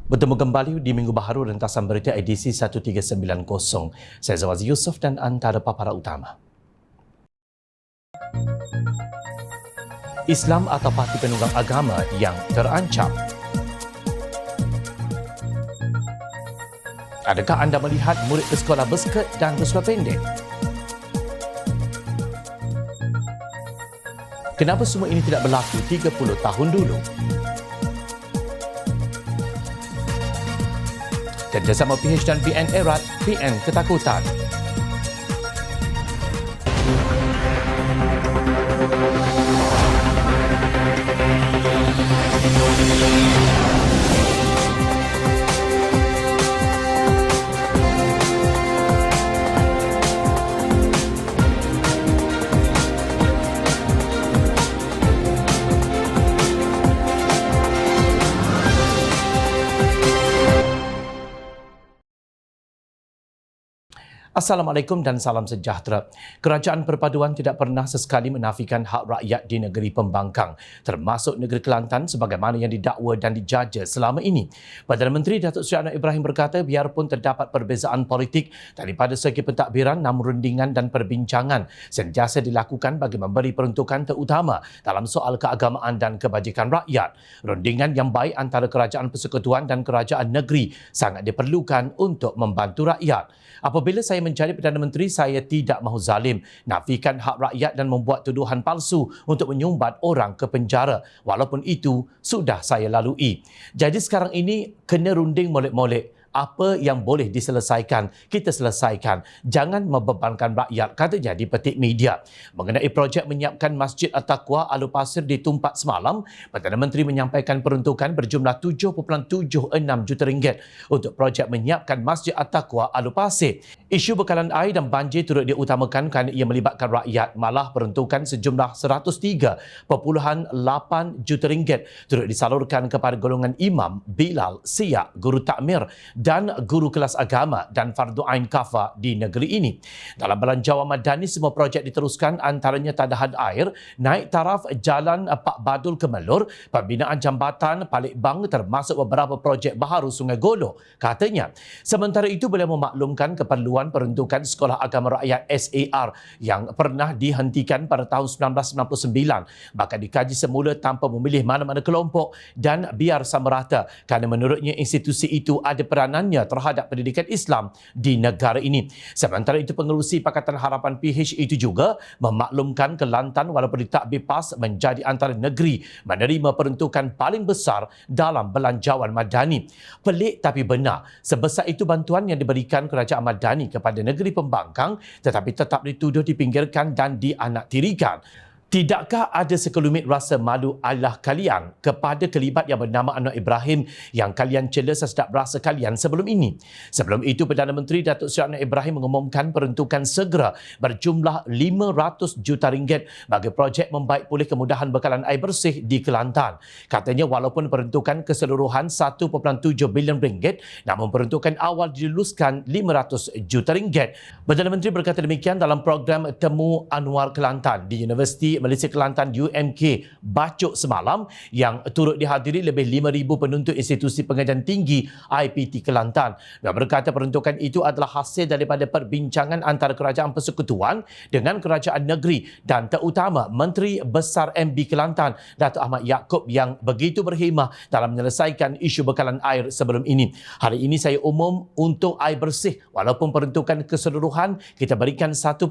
Bertemu kembali di Minggu Baharu rentasan berita edisi 1390. Saya Zawazi Yusof dan antara paparan utama. Islam atau parti penunggang agama yang terancam. Adakah anda melihat murid bersekolah berskirt dan berseluar pendek? Kenapa semua ini tidak berlaku 30 tahun dulu? Kerjasama PH dan PN erat, PN ketakutan. Assalamualaikum dan salam sejahtera. Kerajaan Perpaduan tidak pernah sesekali menafikan hak rakyat di negeri pembangkang, termasuk negeri Kelantan sebagaimana yang didakwa dan dijaja selama ini. Perdana Menteri Datuk Seri Anwar Ibrahim berkata biarpun terdapat perbezaan politik daripada segi pentadbiran, namun rundingan dan perbincangan sentiasa dilakukan bagi memberi peruntukan terutama dalam soal keagamaan dan kebajikan rakyat. Rundingan yang baik antara Kerajaan Persekutuan dan Kerajaan Negeri sangat diperlukan untuk membantu rakyat. Apabila saya menjadi Perdana Menteri, saya tidak mahu zalim, nafikan hak rakyat dan membuat tuduhan palsu untuk menyumbat orang ke penjara, walaupun itu sudah saya lalui. Jadi sekarang ini kena runding molek-molek. Apa yang boleh diselesaikan, kita selesaikan. Jangan membebankan rakyat, katanya di petik media. Mengenai projek menyiapkan Masjid At-Taqwa Alor Pasir di Tumpat semalam, Perdana Menteri menyampaikan peruntukan berjumlah 7.76 juta ringgit untuk projek menyiapkan Masjid At-Taqwa Alor Pasir. Isu bekalan air dan banjir turut diutamakan kerana ia melibatkan rakyat, malah peruntukan sejumlah 103.8 juta ringgit turut disalurkan kepada golongan imam, bilal, siyak, guru takmir dan guru kelas agama dan fardu ain kafah di negeri ini. Dalam belanjawan madani, semua projek diteruskan, antaranya tadahan air, naik taraf Jalan Pak Badul ke Melur, pembinaan jambatan Palik Bang termasuk beberapa projek baharu Sungai Golo, katanya. Sementara itu, beliau memaklumkan keperluan peruntukan Sekolah Agama Rakyat SAR yang pernah dihentikan pada tahun 1999 bakal dikaji semula tanpa memilih mana-mana kelompok dan biar sama rata kerana menurutnya institusi itu ada peranan terhadap pendidikan Islam di negara ini. Sementara itu, pengerusi Pakatan Harapan PH itu juga memaklumkan Kelantan walaupun ditakbir PAS menjadi antara negeri menerima peruntukan paling besar dalam belanjawan madani. Pelik tapi benar, sebesar itu bantuan yang diberikan Kerajaan Madani kepada negeri pembangkang tetapi tetap dituduh dipinggirkan dan dianaktirikan. Tidakkah ada sekelumit rasa malu Allah kalian kepada kelibat yang bernama Anwar Ibrahim yang kalian cela sesedap rasa kalian sebelum ini? Sebelum itu, Perdana Menteri Datuk Seri Anwar Ibrahim mengumumkan peruntukan segera berjumlah 500 juta ringgit bagi projek membaik pulih kemudahan bekalan air bersih di Kelantan. Katanya walaupun peruntukan keseluruhan 1.7 bilion ringgit, namun peruntukan awal diluluskan 500 juta ringgit. Perdana Menteri berkata demikian dalam program Temu Anwar Kelantan di Universiti Malaysia Kelantan UMK Bacok semalam yang turut dihadiri lebih 5,000 penuntut institusi pengajian tinggi IPT Kelantan. Dan berkata peruntukan itu adalah hasil daripada perbincangan antara Kerajaan Persekutuan dengan Kerajaan Negeri dan terutama Menteri Besar MB Kelantan Datuk Ahmad Yaakob yang begitu berhemah dalam menyelesaikan isu bekalan air sebelum ini. Hari ini saya umum untuk air bersih walaupun peruntukan keseluruhan kita berikan 1.7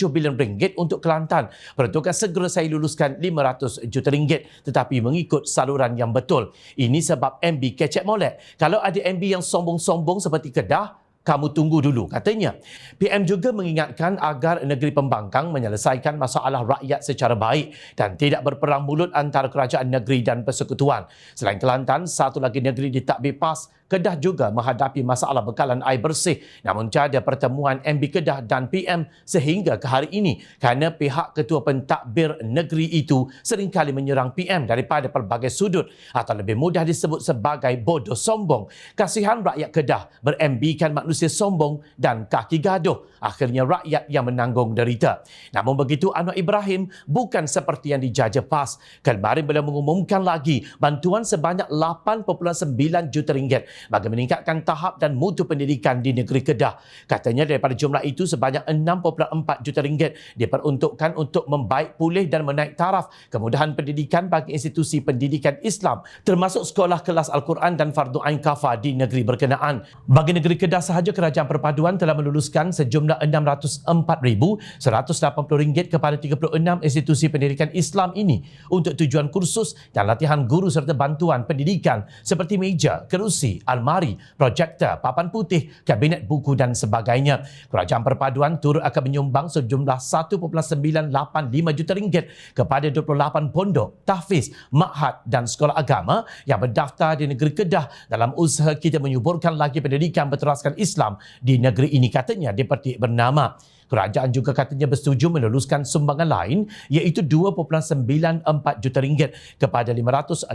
bilion ringgit untuk Kelantan. Peruntukan segera saya luluskan 500 juta ringgit tetapi mengikut saluran yang betul. Ini sebab MB kecek molek. Kalau ada MB yang sombong-sombong seperti Kedah, kamu tunggu dulu, katanya. PM juga mengingatkan agar negeri pembangkang menyelesaikan masalah rakyat secara baik dan tidak berperang mulut antara kerajaan negeri dan persekutuan. Selain Kelantan, satu lagi negeri ditakbir PAS Kedah juga menghadapi masalah bekalan air bersih. Namun tiada pertemuan MB Kedah dan PM sehingga ke hari ini kerana pihak Ketua Pentadbir Negeri itu seringkali menyerang PM daripada pelbagai sudut atau lebih mudah disebut sebagai bodoh sombong. Kasihan rakyat Kedah berembikan manusia sombong dan kaki gaduh. Akhirnya rakyat yang menanggung derita. Namun begitu, Anwar Ibrahim bukan seperti yang dijaja PAS. Kemarin beliau mengumumkan lagi bantuan sebanyak 8.9 juta ringgit bagi meningkatkan tahap dan mutu pendidikan di negeri Kedah. Katanya daripada jumlah itu sebanyak 6.4 juta ringgit diperuntukkan untuk membaik pulih dan menaik taraf kemudahan pendidikan bagi institusi pendidikan Islam termasuk sekolah kelas Al-Quran dan Fardu Ain Kafah di negeri berkenaan. Bagi negeri Kedah sahaja, Kerajaan Perpaduan telah meluluskan sejumlah RM604,180 kepada 36 institusi pendidikan Islam ini untuk tujuan kursus dan latihan guru serta bantuan pendidikan seperti meja, kerusi, almari, projektor, papan putih, kabinet buku dan sebagainya. Kerajaan Perpaduan turut akan menyumbang sejumlah 1.985 juta ringgit kepada 28 pondok, tahfiz, makhad dan sekolah agama yang berdaftar di negeri Kedah dalam usaha kita menyuburkan lagi pendidikan berteraskan Islam di negeri ini, katanya di petik bernama. Kerajaan juga katanya bersetuju meluluskan sumbangan lain iaitu 2.94 juta ringgit kepada 588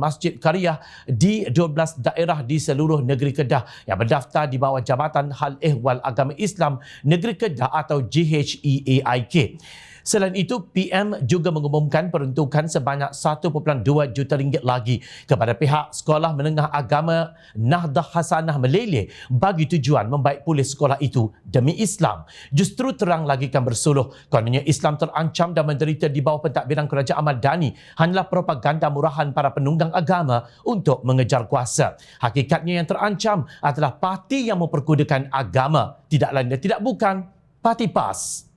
masjid qaryah di 12 daerah di seluruh negeri Kedah yang berdaftar di bawah Jabatan Hal Ehwal Agama Islam Negeri Kedah atau JHEAIK. Selain itu, PM juga mengumumkan peruntukan sebanyak 1.2 juta ringgit lagi kepada pihak Sekolah Menengah Agama Nahdah Hasanah Meleleh bagi tujuan membaik pulih sekolah itu demi Islam. Justru terang lagi kan bersuluh, kononnya Islam terancam dan menderita di bawah pentadbiran Kerajaan Madani hanyalah propaganda murahan para penunggang agama untuk mengejar kuasa. Hakikatnya yang terancam adalah parti yang memperkudakan agama, tidak lain dan tidak bukan Parti PAS.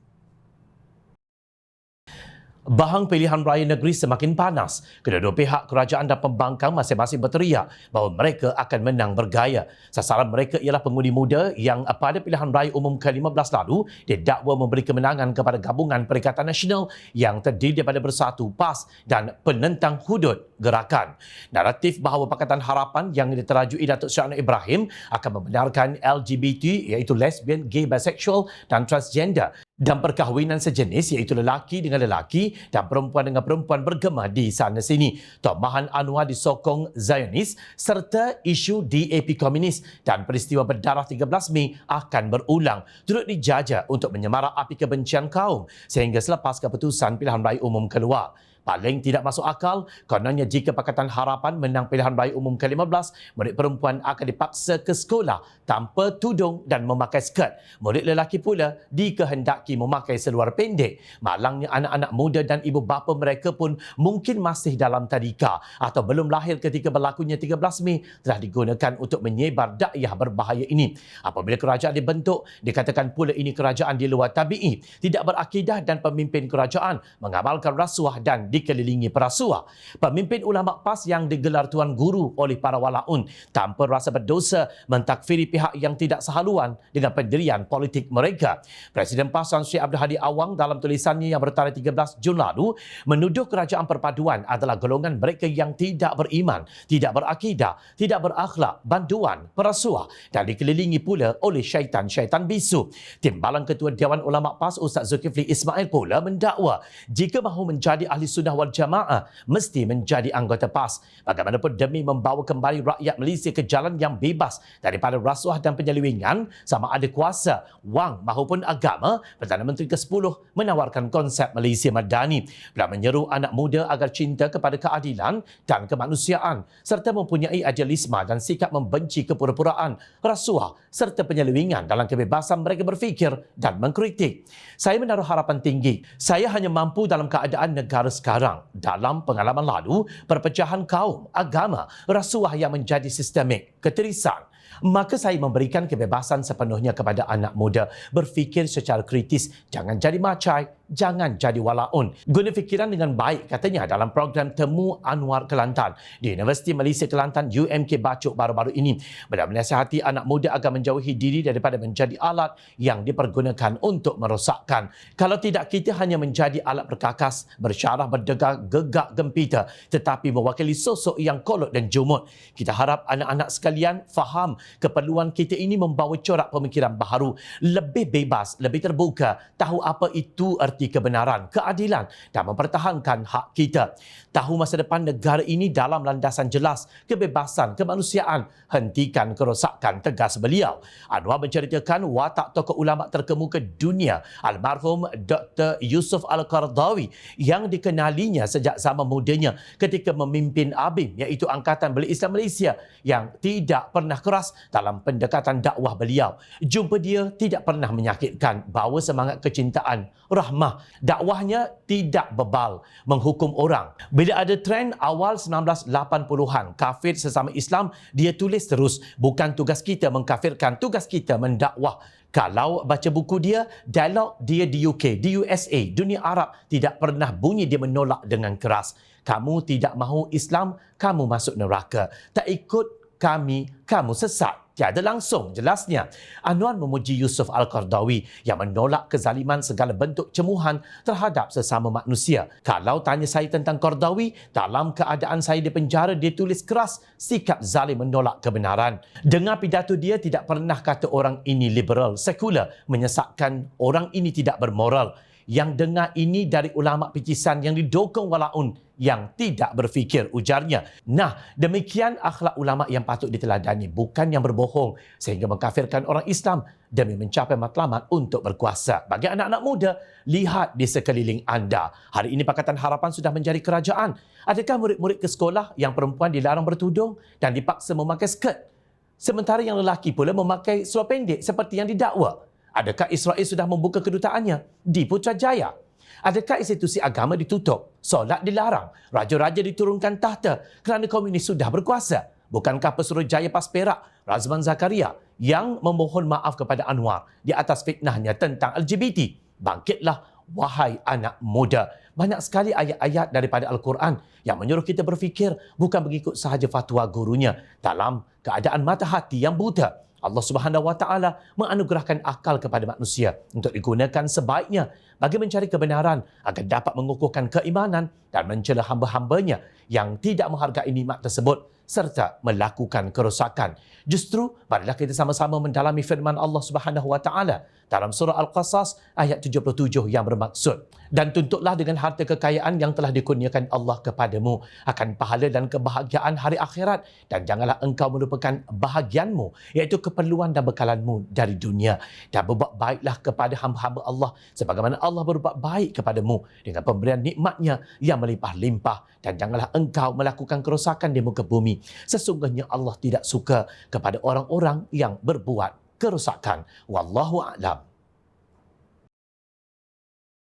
Bahang pilihan raya negeri semakin panas. Kedua-dua pihak kerajaan dan pembangkang masing-masing berteriak bahawa mereka akan menang bergaya. Sasaran mereka ialah pengundi muda yang pada pilihan raya umum ke-15 lalu didakwa memberi kemenangan kepada Gabungan Perikatan Nasional yang terdiri daripada Bersatu, PAS dan penentang hudud gerakan. Naratif bahawa Pakatan Harapan yang diterajui Datuk Seri Anwar Ibrahim akan membenarkan LGBT iaitu lesbian, gay, bisexual dan transgender dan perkahwinan sejenis iaitu lelaki dengan lelaki dan perempuan dengan perempuan bergema di sana sini. Tomahan Anwar disokong Zionis serta isu DAP Komunis dan peristiwa berdarah 13 Mei akan berulang turut dijaja untuk menyemarak api kebencian kaum sehingga selepas keputusan pilihan raya umum keluar. Paling tidak masuk akal, kononnya jika Pakatan Harapan menang pilihan raya umum ke-15, murid perempuan akan dipaksa ke sekolah tanpa tudung dan memakai skirt. Murid lelaki pula dikehendaki memakai seluar pendek. Malangnya anak-anak muda dan ibu bapa mereka pun mungkin masih dalam tadika atau belum lahir ketika berlakunya 13 Mei telah digunakan untuk menyebar dakwah berbahaya ini. Apabila kerajaan dibentuk, dikatakan pula ini kerajaan di luar tabi'i, tidak berakidah dan pemimpin kerajaan mengamalkan rasuah dan dikelilingi perasuah. Pemimpin ulama PAS yang digelar Tuan Guru oleh para walaun tanpa rasa berdosa mentakfiri pihak yang tidak sehaluan dengan pendirian politik mereka. Presiden PAS Tan Sri Abdul Hadi Awang dalam tulisannya yang bertarikh 13 Jun lalu menuduh Kerajaan Perpaduan adalah golongan mereka yang tidak beriman, tidak berakidah, tidak berakhlak, banduan, perasuah dan dikelilingi pula oleh syaitan-syaitan bisu. Timbalan Ketua Dewan Ulama PAS Ustaz Zulkifli Ismail pula mendakwa jika mahu menjadi ahli sunnah wal jamaah mesti menjadi anggota PAS. Bagaimanapun demi membawa kembali rakyat Malaysia ke jalan yang bebas daripada rasuah dan penyelewengan sama ada kuasa, wang maupun agama, Perdana Menteri ke-10 menawarkan konsep Malaysia Madani. Beliau menyeru anak muda agar cinta kepada keadilan dan kemanusiaan serta mempunyai idealisme dan sikap membenci kepura-puraan, rasuah serta penyelewengan dalam kebebasan mereka berfikir dan mengkritik. Saya menaruh harapan tinggi. Saya hanya mampu dalam keadaan negara sekarang. Dalam pengalaman lalu, perpecahan kaum, agama, rasuah yang menjadi sistemik, ketirisan. Maka saya memberikan kebebasan sepenuhnya kepada anak muda berfikir secara kritis, jangan jadi macai, jangan jadi walaun. Guna fikiran dengan baik, katanya dalam program Temu Anwar Kelantan di Universiti Malaysia Kelantan UMK Bacok baru-baru ini. Beliau menasihati anak muda agar menjauhi diri daripada menjadi alat yang dipergunakan untuk merosakkan. Kalau tidak, kita hanya menjadi alat berkakas, bersyarah, berdegar, gegak gempita, tetapi mewakili sosok yang kolot dan jumut. Kita harap anak-anak sekalian faham keperluan kita ini membawa corak pemikiran baharu, lebih bebas, lebih terbuka, tahu apa itu erti kebenaran, keadilan dan mempertahankan hak kita. Tahu masa depan negara ini dalam landasan jelas, kebebasan, kemanusiaan, hentikan kerosakan, tegas beliau. Anwar menceritakan watak tokoh ulama terkemuka dunia, almarhum Dr. Yusuf Al-Qaradawi yang dikenalinya sejak zaman mudanya ketika memimpin ABIM, iaitu Angkatan Belia Islam Malaysia, yang tidak pernah keras dalam pendekatan dakwah beliau. Jumpa dia tidak pernah menyakitkan, bawa semangat kecintaan, rahmah. Dakwahnya tidak bebal menghukum orang. Bila ada trend awal 1980-an, kafir sesama Islam, dia tulis terus, bukan tugas kita mengkafirkan, tugas kita mendakwah. Kalau baca buku dia, dialog dia di UK, di USA, dunia Arab, tidak pernah bunyi dia menolak dengan keras. Kamu tidak mahu Islam, kamu masuk neraka. Tak ikut kami, kamu sesat. Tiada langsung, jelasnya. Anwar memuji Yusuf Al-Qaradawi yang menolak kezaliman segala bentuk cemuhan terhadap sesama manusia. Kalau tanya saya tentang Qaradawi, dalam keadaan saya di penjara, dia tulis keras sikap zalim menolak kebenaran. Dengar pidato dia, tidak pernah kata orang ini liberal, sekular, menyesatkan orang ini tidak bermoral. Yang dengar ini dari ulama picisan yang didokong walaun yang tidak berfikir, ujarnya. Nah, demikian akhlak ulama yang patut diteladani, bukan yang berbohong sehingga mengkafirkan orang Islam demi mencapai matlamat untuk berkuasa. Bagi anak-anak muda, lihat di sekeliling anda. Hari ini Pakatan Harapan sudah menjadi kerajaan. Adakah murid-murid ke sekolah yang perempuan dilarang bertudung dan dipaksa memakai skirt, sementara yang lelaki pula memakai seluar pendek seperti yang didakwa? Adakah Israel sudah membuka kedutaannya di Putrajaya? Adakah institusi agama ditutup? Solat dilarang? Raja-raja diturunkan tahta kerana komunis sudah berkuasa? Bukankah Pesuruhjaya PAS Perak, Razman Zakaria, yang memohon maaf kepada Anwar di atas fitnahnya tentang LGBT? Bangkitlah, wahai anak muda. Banyak sekali ayat-ayat daripada Al-Quran yang menyuruh kita berfikir, bukan mengikut sahaja fatwa gurunya dalam keadaan mata hati yang buta. Allah Subhanahu Wa Taala menganugerahkan akal kepada manusia untuk digunakan sebaiknya bagi mencari kebenaran agar dapat mengukuhkan keimanan dan mencela hamba-hambanya yang tidak menghargai nikmat tersebut serta melakukan kerosakan. Justru marilah kita sama-sama mendalami firman Allah Subhanahu Wa Taala dalam surah Al-Qasas ayat 77 yang bermaksud, dan tuntutlah dengan harta kekayaan yang telah dikurniakan Allah kepadamu akan pahala dan kebahagiaan hari akhirat, dan janganlah engkau melupakan bahagianmu, iaitu keperluan dan bekalanmu dari dunia, dan berbuat baiklah kepada hamba-hamba Allah sebagaimana Allah berbuat baik kepadamu dengan pemberian nikmatnya yang melimpah-limpah, dan janganlah engkau melakukan kerosakan di muka bumi. Sesungguhnya Allah tidak suka kepada orang-orang yang berbuat kerosakan. Wallahu a'lam.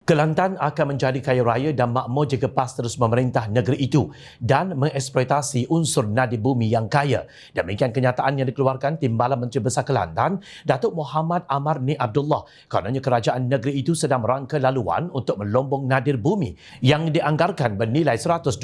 Kelantan akan menjadi kaya raya dan makmur jika PAS terus memerintah negeri itu dan mengeksploitasi unsur nadi bumi yang kaya. Demikian kenyataan yang dikeluarkan Timbalan Menteri Besar Kelantan, Datuk Muhammad Amar Ni Abdullah. Kerana kerajaan negeri itu sedang merangka laluan untuk melombong nadir bumi yang dianggarkan bernilai 125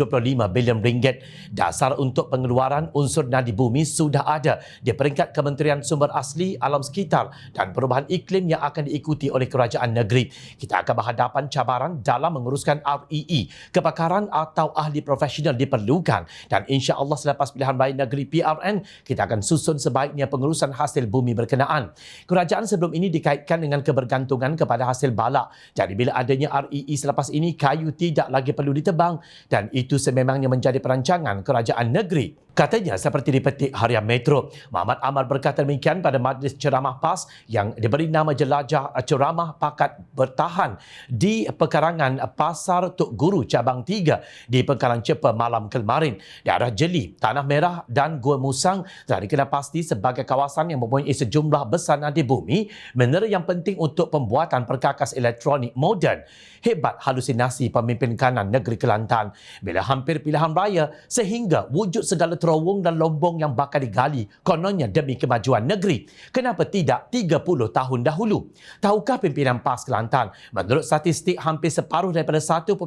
bilion ringgit. Dasar untuk pengeluaran unsur nadi bumi sudah ada di peringkat Kementerian Sumber Asli, Alam Sekitar dan Perubahan Iklim yang akan diikuti oleh kerajaan negeri. Kita akan berhadapan cabaran dalam menguruskan REE. Kepakaran atau ahli profesional diperlukan, dan insya-Allah selepas pilihan raya negeri PRN kita akan susun sebaiknya pengurusan hasil bumi berkenaan. Kerajaan sebelum ini dikaitkan dengan kebergantungan kepada hasil balak. Jadi bila adanya REE selepas ini, kayu tidak lagi perlu ditebang, dan itu sememangnya menjadi perancangan kerajaan negeri. Katanya seperti dipetik Harian Metro. Muhammad Amar berkata demikian pada majlis ceramah PAS yang diberi nama jelajah ceramah pakat bertahan di pekarangan Pasar Tok Guru Cabang 3 di Pekalan Cepa malam kemarin. Daerah Jeli, Tanah Merah dan Gua Musang telah dikenal pasti sebagai kawasan yang mempunyai sejumlah besar nadi bumi, mineral yang penting untuk pembuatan perkakas elektronik moden. Hebat halusinasi pemimpin kanan negeri Kelantan bila hampir pilihan raya sehingga wujud segala terowong dan lombong yang bakal digali kononnya demi kemajuan negeri. Kenapa tidak 30 tahun dahulu? Tahukah pimpinan PAS Kelantan, menurut statistik hampir separuh daripada 1.2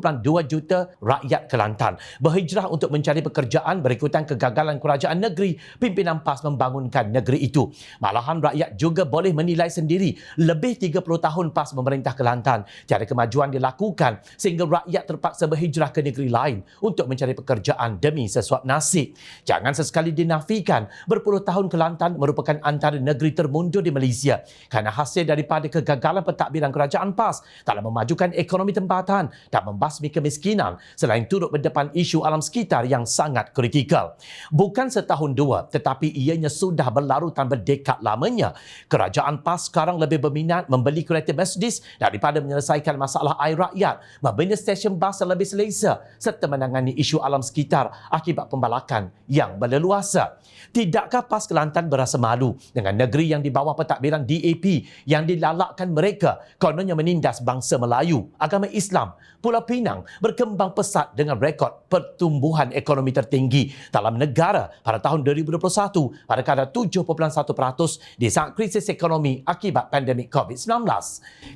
juta rakyat Kelantan berhijrah untuk mencari pekerjaan berikutan kegagalan kerajaan negeri pimpinan PAS membangunkan negeri itu. Malahan rakyat juga boleh menilai sendiri lebih 30 tahun PAS memerintah Kelantan, tiada kemajuan dilakukan sehingga rakyat terpaksa berhijrah ke negeri lain untuk mencari pekerjaan demi sesuap nasi. Jangan sesekali dinafikan berpuluh tahun Kelantan merupakan antara negeri termundur di Malaysia kerana hasil daripada kegagalan pentadbiran kerajaan PAS dalam memajukan ekonomi tempatan dan membasmi kemiskinan selain turut berdepan isu alam sekitar yang sangat kritikal. Bukan setahun dua tetapi ianya sudah berlarutan berdekad lamanya. Kerajaan PAS sekarang lebih berminat membeli kereta Mercedes daripada menyelesaikan masalah air rakyat, membina stesen bas yang lebih selesa serta menangani isu alam sekitar akibat pembalakan yang berleluasa. Tidakkah PAS Kelantan berasa malu dengan negeri yang di bawah pentadbiran DAP yang dilalakkan mereka kononnya menindas bangsa Melayu, agama Islam? Pulau Pinang berkembang pesat dengan rekod pertumbuhan ekonomi tertinggi dalam negara pada tahun 2021 pada kadar 7.1% di saat krisis ekonomi akibat pandemik COVID-19.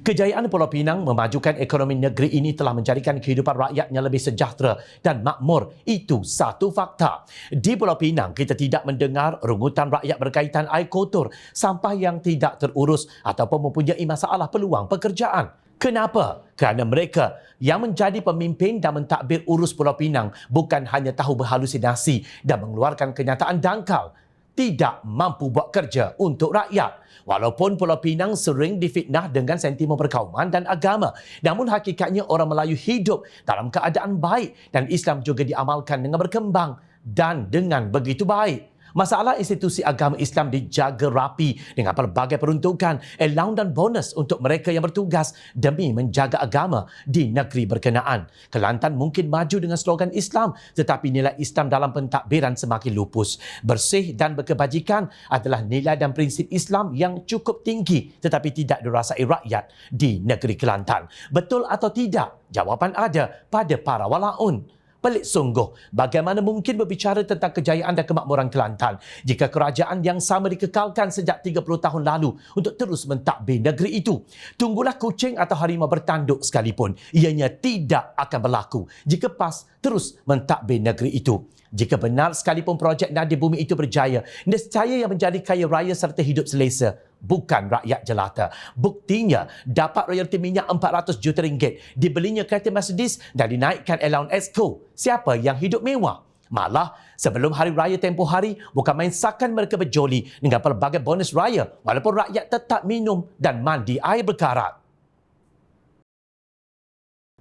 Kejayaan Pulau Pinang memajukan ekonomi negeri ini telah menjadikan kehidupan rakyatnya lebih sejahtera dan makmur. Itu satu fakta. Di Pulau Pinang, kita tidak mendengar rungutan rakyat berkaitan air kotor, sampah yang tidak terurus ataupun mempunyai masalah peluang pekerjaan. Kenapa? Kerana mereka yang menjadi pemimpin dan mentadbir urus Pulau Pinang bukan hanya tahu berhalusinasi dan mengeluarkan kenyataan dangkal, tidak mampu buat kerja untuk rakyat. Walaupun Pulau Pinang sering difitnah dengan sentimen perkauman dan agama, namun hakikatnya orang Melayu hidup dalam keadaan baik dan Islam juga diamalkan dengan berkembang dan dengan begitu baik. Masalah institusi agama Islam dijaga rapi dengan pelbagai peruntukan, allowance dan bonus untuk mereka yang bertugas demi menjaga agama di negeri berkenaan. Kelantan mungkin maju dengan slogan Islam, tetapi nilai Islam dalam pentadbiran semakin lupus. Bersih dan berkebajikan adalah nilai dan prinsip Islam yang cukup tinggi tetapi tidak dirasai rakyat di negeri Kelantan. Betul atau tidak? Jawapan ada pada para walaun. Pelik sungguh, bagaimana mungkin berbicara tentang kejayaan dan kemakmuran Kelantan jika kerajaan yang sama dikekalkan sejak 30 tahun lalu untuk terus mentadbir negeri itu. Tunggulah kucing atau harimau bertanduk sekalipun, ianya tidak akan berlaku jika PAS terus mentadbir negeri itu. Jika benar sekalipun projek Nadi Bumi itu berjaya, nescaya yang menjadi kaya raya serta hidup selesa bukan rakyat jelata. Buktinya, dapat royalti minyak 400 juta ringgit, dibelinya kereta Mercedes dan dinaikkan allowance Exco. Siapa yang hidup mewah? Malah, sebelum hari raya tempoh hari, bukan main sakan mereka berjoli dengan pelbagai bonus raya walaupun rakyat tetap minum dan mandi air berkarat.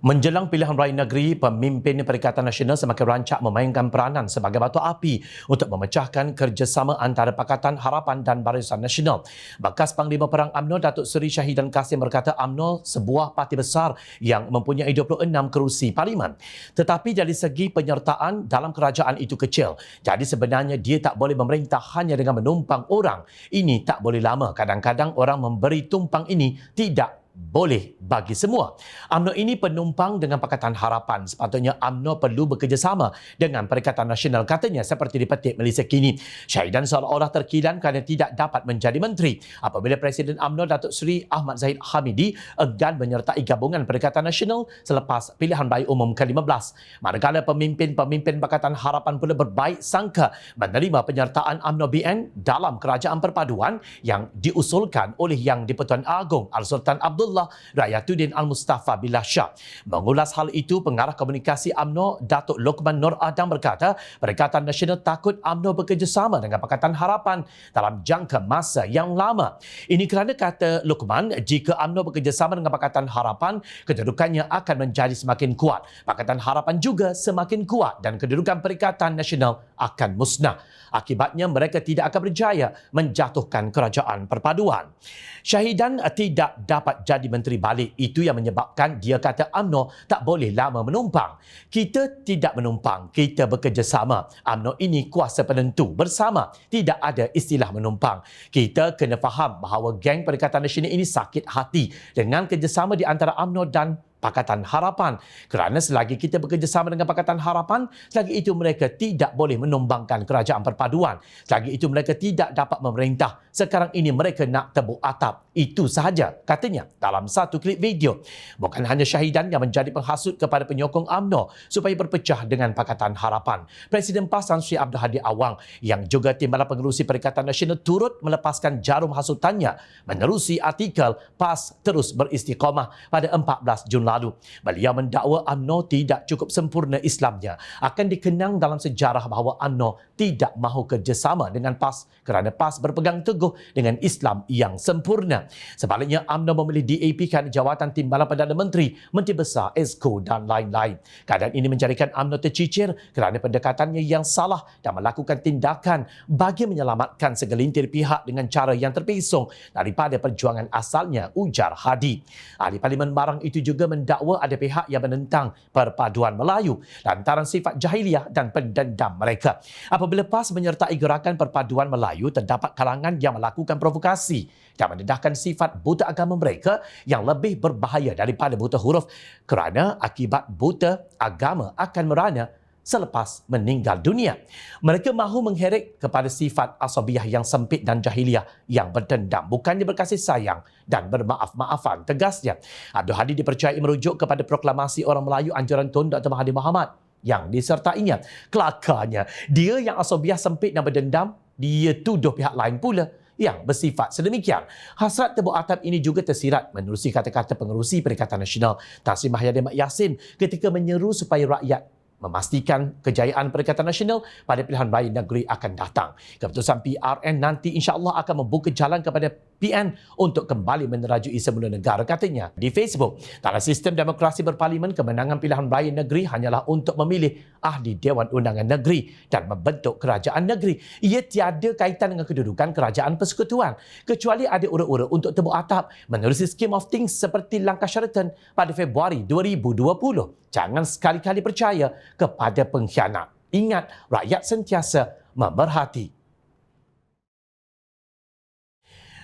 Menjelang pilihan raya negeri, pemimpin Perikatan Nasional semakin rancak memainkan peranan sebagai batu api untuk memecahkan kerjasama antara Pakatan Harapan dan Barisan Nasional. Bekas Panglima Perang UMNO Datuk Seri Syahidan Kasim berkata UMNO sebuah parti besar yang mempunyai 26 kerusi parlimen. Tetapi dari segi penyertaan dalam kerajaan itu kecil. Jadi sebenarnya dia tak boleh memerintah hanya dengan menumpang orang. Ini tak boleh lama. Kadang-kadang orang memberi tumpang ini tidak boleh bagi semua. UMNO ini penumpang dengan Pakatan Harapan. Sepatutnya UMNO perlu bekerjasama dengan Perikatan Nasional, katanya seperti dipetik Malaysia Kini. Syahidan seolah-olah terkilan kerana tidak dapat menjadi menteri apabila Presiden UMNO Datuk Seri Ahmad Zahid Hamidi enggan menyertai gabungan Perikatan Nasional selepas pilihan raya umum ke-15. Manakala pemimpin-pemimpin Pakatan Harapan pula berbaik sangka menerima penyertaan UMNO BN dalam kerajaan perpaduan yang diusulkan oleh Yang di-Pertuan Agong Al-Sultan Abdullah Rayatuddin Al-Mustafa Billah Shah. Mengulas hal itu, Pengarah Komunikasi UMNO Datuk Lokman Nur Adam berkata, Perikatan Nasional takut UMNO bekerjasama dengan Pakatan Harapan dalam jangka masa yang lama. Ini kerana, kata Lokman, jika UMNO bekerjasama dengan Pakatan Harapan, kedudukannya akan menjadi semakin kuat. Pakatan Harapan juga semakin kuat dan kedudukan Perikatan Nasional akan musnah. Akibatnya mereka tidak akan berjaya menjatuhkan kerajaan perpaduan. Syahidan tidak dapat jadi menteri balik. Itu yang menyebabkan dia kata UMNO tak boleh lama menumpang. Kita tidak menumpang, kita bekerjasama. UMNO ini kuasa penentu bersama. Tidak ada istilah menumpang. Kita kena faham bahawa geng Perikatan Nasional ini sakit hati dengan kerjasama di antara UMNO dan Pakatan Harapan. Kerana selagi kita bekerjasama dengan Pakatan Harapan, selagi itu mereka tidak boleh menumbangkan kerajaan perpaduan. Selagi itu mereka tidak dapat memerintah. Sekarang ini mereka nak tebuk atap. Itu sahaja, katanya dalam satu klip video. Bukan hanya Syahidan yang menjadi penghasut kepada penyokong UMNO supaya berpecah dengan Pakatan Harapan. Presiden PAS Tan Sri Abdul Hadi Awang yang juga Timbalan Pengerusi Perikatan Nasional turut melepaskan jarum hasutannya menerusi artikel PAS terus beristiqamah pada 14 Jun lalu. Beliau mendakwa UMNO tidak cukup sempurna Islamnya. Akan dikenang dalam sejarah bahawa UMNO tidak mahu kerjasama dengan PAS kerana PAS berpegang teguh dengan Islam yang sempurna. Sebaliknya, UMNO memilih DAP-kan jawatan Timbalan Perdana Menteri, Menteri Besar, Exco dan lain-lain. Keadaan ini menjadikan UMNO tercicir kerana pendekatannya yang salah dan melakukan tindakan bagi menyelamatkan segelintir pihak dengan cara yang terpesong daripada perjuangan asalnya, ujar Hadi. Ahli Parlimen Barang itu juga mendakwa ada pihak yang menentang perpaduan Melayu lantaran sifat jahiliah dan pendendam mereka. Apabila PAS menyertai gerakan perpaduan Melayu, terdapat kalangan yang melakukan provokasi dan mendedahkan sifat buta agama mereka yang lebih berbahaya daripada buta huruf kerana akibat buta agama akan merana selepas meninggal dunia. Mereka mahu mengheret kepada sifat asabiah yang sempit dan jahiliah yang berdendam, bukannya berkasih sayang dan bermaaf-maafan, tegasnya. Abdul Hadi dipercayai merujuk kepada proklamasi orang Melayu Anjuran Tun Dr. Mahathir Mohamad yang disertainya. Kelakarnya, dia yang asabiah sempit dan berdendam, dia tuduh pihak lain pula yang bersifat sedemikian. Hasrat tebuk atap ini juga tersirat menerusi kata-kata Pengerusi Perikatan Nasional Tan Sri Mahathir Yasin ketika menyeru supaya rakyat memastikan kejayaan Perikatan Nasional pada pilihan raya negeri akan datang. Keputusan PRN nanti insya-Allah akan membuka jalan kepada PN untuk kembali menerajui semula negara, katanya di Facebook. Dalam sistem demokrasi berparlimen, kemenangan pilihan raya negeri hanyalah untuk memilih ahli Dewan Undangan Negeri dan membentuk kerajaan negeri. Ia tiada kaitan dengan kedudukan kerajaan persekutuan, kecuali ada ura-ura untuk tebuk atap menerusi scheme of things seperti langkah Sheraton pada Februari 2020. Jangan sekali-kali percaya kepada pengkhianat. Ingat, rakyat sentiasa memerhati.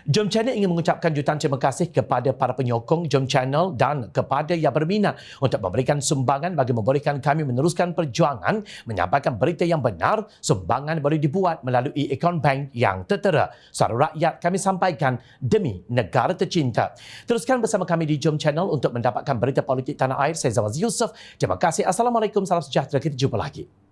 Jom Channel ingin mengucapkan jutaan terima kasih kepada para penyokong Jom Channel dan kepada yang berminat untuk memberikan sumbangan bagi membolehkan kami meneruskan perjuangan menyampaikan berita yang benar. Sumbangan boleh dibuat melalui akaun bank yang tertera. Suara rakyat kami sampaikan demi negara tercinta. Teruskan bersama kami di Jom Channel untuk mendapatkan berita politik tanah air. Saya Zawaz Yusof. Terima kasih. Assalamualaikum. Salam sejahtera. Kita jumpa lagi.